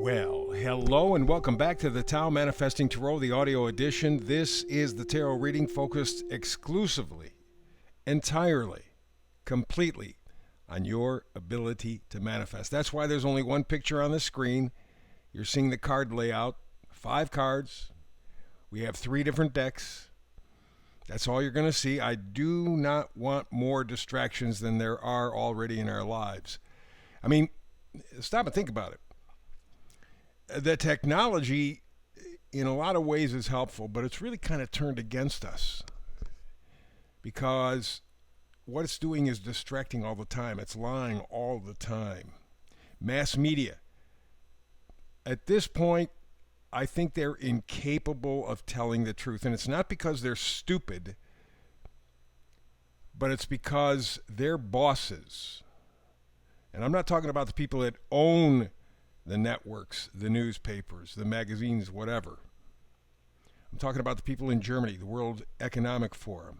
Well, hello and welcome back to the Tao Manifesting Tarot, the audio edition. This is the tarot reading focused exclusively, entirely, completely on your ability to manifest. That's why there's only one picture on the screen. You're seeing the card layout, 5 cards. We have 3 different decks. That's all you're going to see. I do not want more distractions than there are already in our lives. I mean, stop and think about it. The technology, in a lot of ways, is helpful, but it's really kind of turned against us because what it's doing is distracting all the time. It's lying all the time. Mass media. At this point, I think they're incapable of telling the truth. And it's not because they're stupid, but it's because they're bosses. And I'm not talking about the people that own the networks, the newspapers, the magazines, whatever. I'm talking about the people in Germany, the World Economic Forum,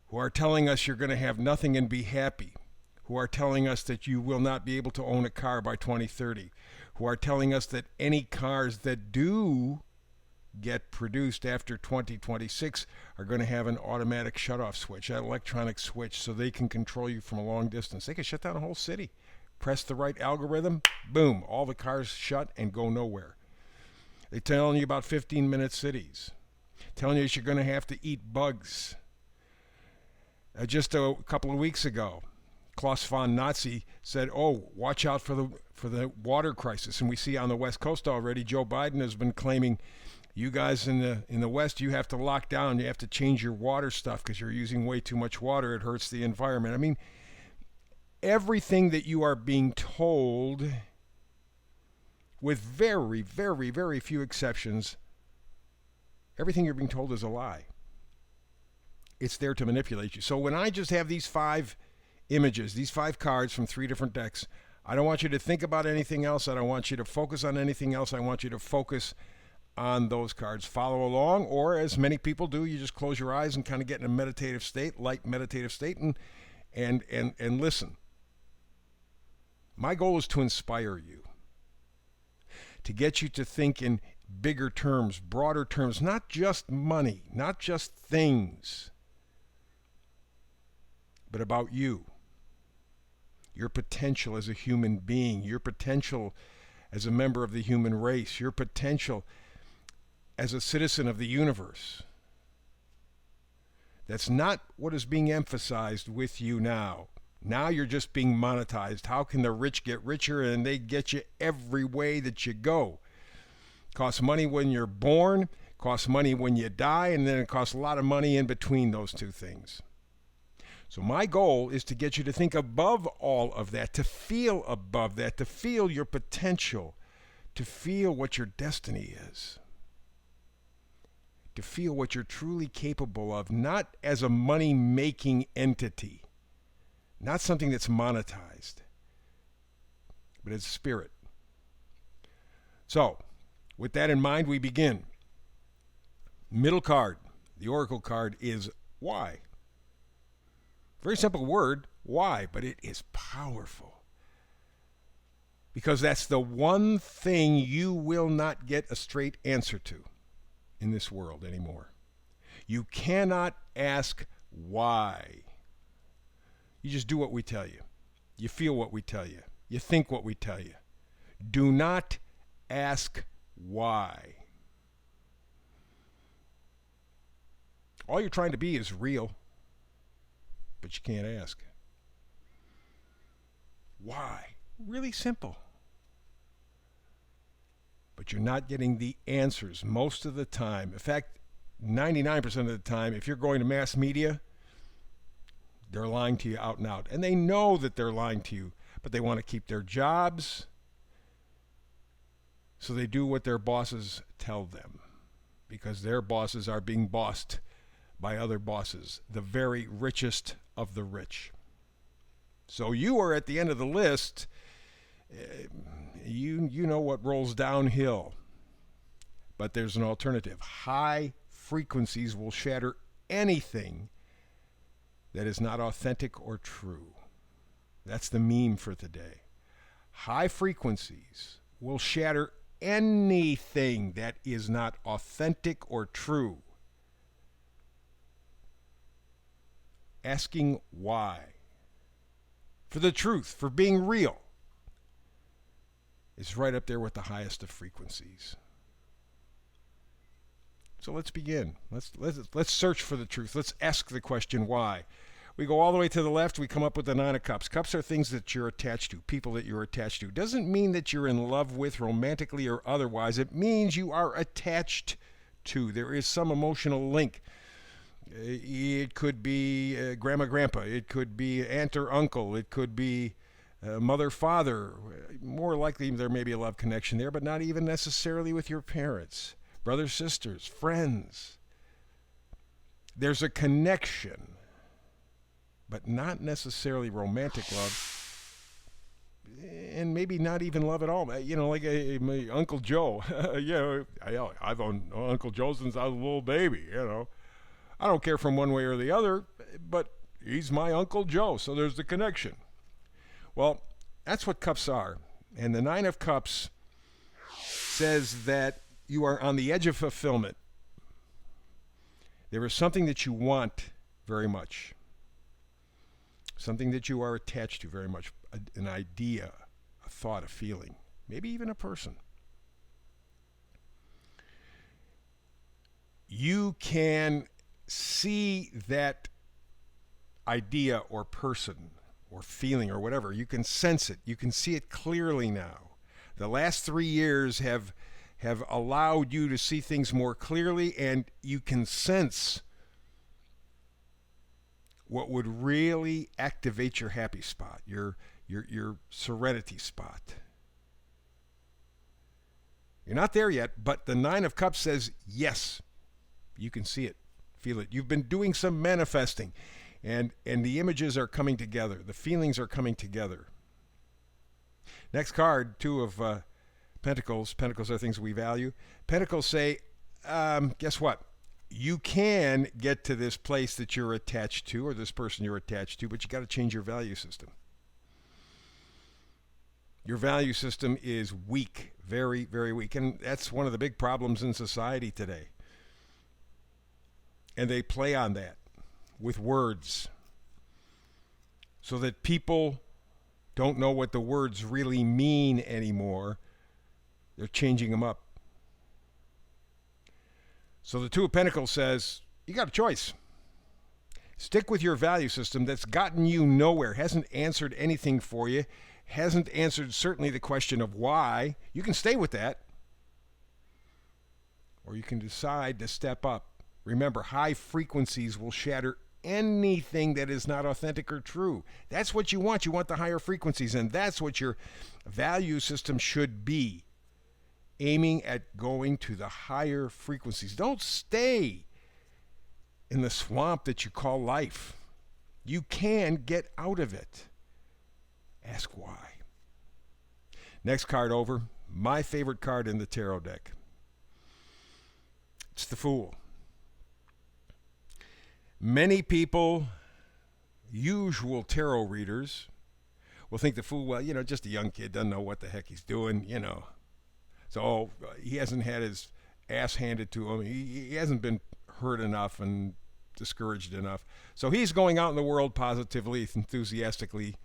who are telling us you're going to have nothing and be happy, who are telling us that you will not be able to own a car by 2030, who are telling us that any cars that do get produced after 2026 are going to have an automatic shutoff switch, an electronic switch, so they can control you from a long distance. They can shut down a whole city. Press the right algorithm, boom, all the cars shut and go nowhere. They're telling you about 15-minute cities, telling you you're going to have to eat bugs. Just a couple of weeks ago, Klaus von Nazi said, "Oh, watch out for the water crisis." And we see on the West Coast already, Joe Biden has been claiming, you guys in the West, you have to lock down, you have to change your water stuff because you're using way too much water. It hurts the environment. I mean, everything that you are being told, with very, very, very few exceptions, everything you're being told is a lie. It's there to manipulate you. So when I just have these 5 images, these 5 cards from 3 different decks, I don't want you to think about anything else. I don't want you to focus on anything else. I want you to focus on those cards. Follow along, or as many people do, you just close your eyes and kind of get in a meditative state, light meditative state, and listen. My goal is to inspire you, to get you to think in bigger terms, broader terms, not just money, not just things, but about you, your potential as a human being, your potential as a member of the human race, your potential as a citizen of the universe. That's not what is being emphasized with you now. Now you're just being monetized. How can the rich get richer? And they get you every way that you go. Costs money when you're born, costs money when you die, and then it costs a lot of money in between those two things. So my goal is to get you to think above all of that, to feel above that, to feel your potential, to feel what your destiny is, to feel what you're truly capable of, not as a money-making entity, not something that's monetized, but as spirit. So, with that in mind, we begin. Middle card, the oracle card, is why. Very simple word, why, but it is powerful. Because that's the one thing you will not get a straight answer to in this world anymore. You cannot ask why. You just do what we tell you. You feel what we tell you. You think what we tell you. Do not ask why. All you're trying to be is real, but you can't ask. Why? Really simple. But you're not getting the answers most of the time. In fact, 99% of the time, if you're going to mass media, they're lying to you out and out. And they know that they're lying to you, but they want to keep their jobs, so they do what their bosses tell them, because their bosses are being bossed by other bosses, the very richest of the rich. So you are at the end of the list. You know what rolls downhill, but there's an alternative. High frequencies will shatter anything that is not authentic or true. That's the meme for today. High frequencies will shatter anything that is not authentic or true. Asking why. For the truth, for being real, is right up there with the highest of frequencies. So let's begin. Let's search for the truth. Let's ask the question why. We go all the way to the left, we come up with the Nine of Cups. Cups are things that you're attached to, people that you're attached to. Doesn't mean that you're in love with romantically or otherwise. It means you are attached to. There is some emotional link. It could be grandma, grandpa. It could be aunt or uncle. It could be mother, father. More likely there may be a love connection there, but not even necessarily with your parents. Brothers, sisters, friends. There's a connection, but not necessarily romantic love, and maybe not even love at all. Like my Uncle Joe. I've known Uncle Joe since I was a little baby, I don't care from one way or the other, but he's my Uncle Joe, so there's the connection. Well, that's what cups are. And the Nine of Cups says that you are on the edge of fulfillment. There is something that you want very much. Something that you are attached to very much. An idea, a thought, a feeling, maybe even a person. You can see that idea or person or feeling or whatever. You can sense it. You can see it clearly now. The last 3 years have allowed you to see things more clearly, and you can sense what would really activate your happy spot, your serenity spot. You're not there yet, but the Nine of Cups says yes. You can see it, feel it. You've been doing some manifesting, and the images are coming together. The feelings are coming together. Next card, Two of Pentacles. Pentacles are things we value. Pentacles say, guess what? You can get to this place that you're attached to, or this person you're attached to, but you got to change your value system. Your value system is weak, very, very weak. And that's one of the big problems in society today. And they play on that with words so that people don't know what the words really mean anymore. They're changing them up. So the Two of Pentacles says, you got a choice. Stick with your value system that's gotten you nowhere, hasn't answered anything for you, hasn't answered certainly the question of why. You can stay with that. Or you can decide to step up. Remember, high frequencies will shatter anything that is not authentic or true. That's what you want. You want the higher frequencies, and that's what your value system should be. Aiming at going to the higher frequencies. Don't stay in the swamp that you call life. You can get out of it. Ask why. Next card over. My favorite card in the tarot deck. It's the Fool. Many people, usual tarot readers, will think the Fool, just a young kid, doesn't know what the heck he's doing, So he hasn't had his ass handed to him. He hasn't been hurt enough and discouraged enough. So he's going out in the world positively, enthusiastically.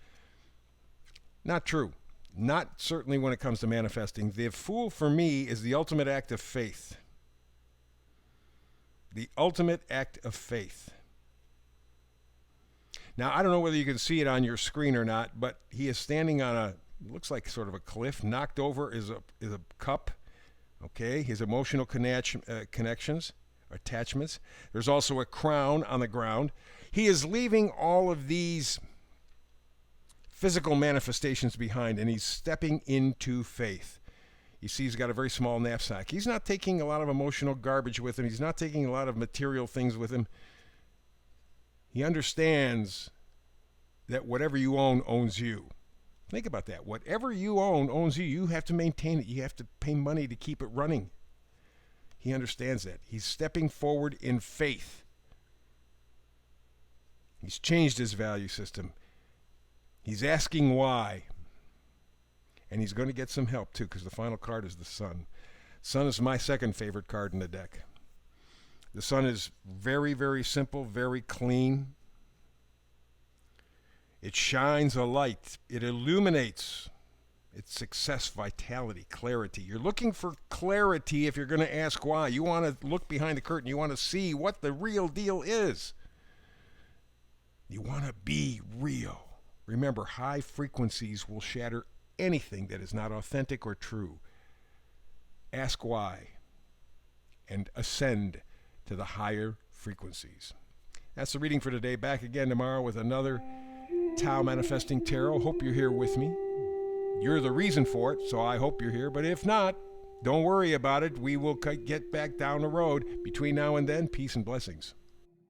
Not true. Not certainly when it comes to manifesting. The Fool, for me, is the ultimate act of faith. The ultimate act of faith. Now, I don't know whether you can see it on your screen or not, but he is standing on looks like sort of a cliff. Knocked over is a cup. Okay, his emotional connections, attachments. There's also a crown on the ground. He is leaving all of these physical manifestations behind, and he's stepping into faith. You see, he's got a very small knapsack. He's not taking a lot of emotional garbage with him. He's not taking a lot of material things with him. He understands that whatever you own owns you. Think about that. Whatever you own owns you. You have to maintain it. You have to pay money to keep it running. He understands that. He's stepping forward in faith. He's changed his value system. He's asking why. And he's going to get some help, too, because the final card is the Sun. Sun is my second favorite card in the deck. The Sun is very, very simple, very clean. It shines a light. It illuminates. It's success, vitality, clarity. You're looking for clarity if you're going to ask why. You want to look behind the curtain. You want to see what the real deal is. You want to be real. Remember, high frequencies will shatter anything that is not authentic or true. Ask why and ascend to the higher frequencies. That's the reading for today. Back again tomorrow with another Tao Manifesting Tarot. Hope you're here with me. You're the reason for it, so I hope you're here. But if not, don't worry about it. We will get back down the road. Between now and then, peace and blessings.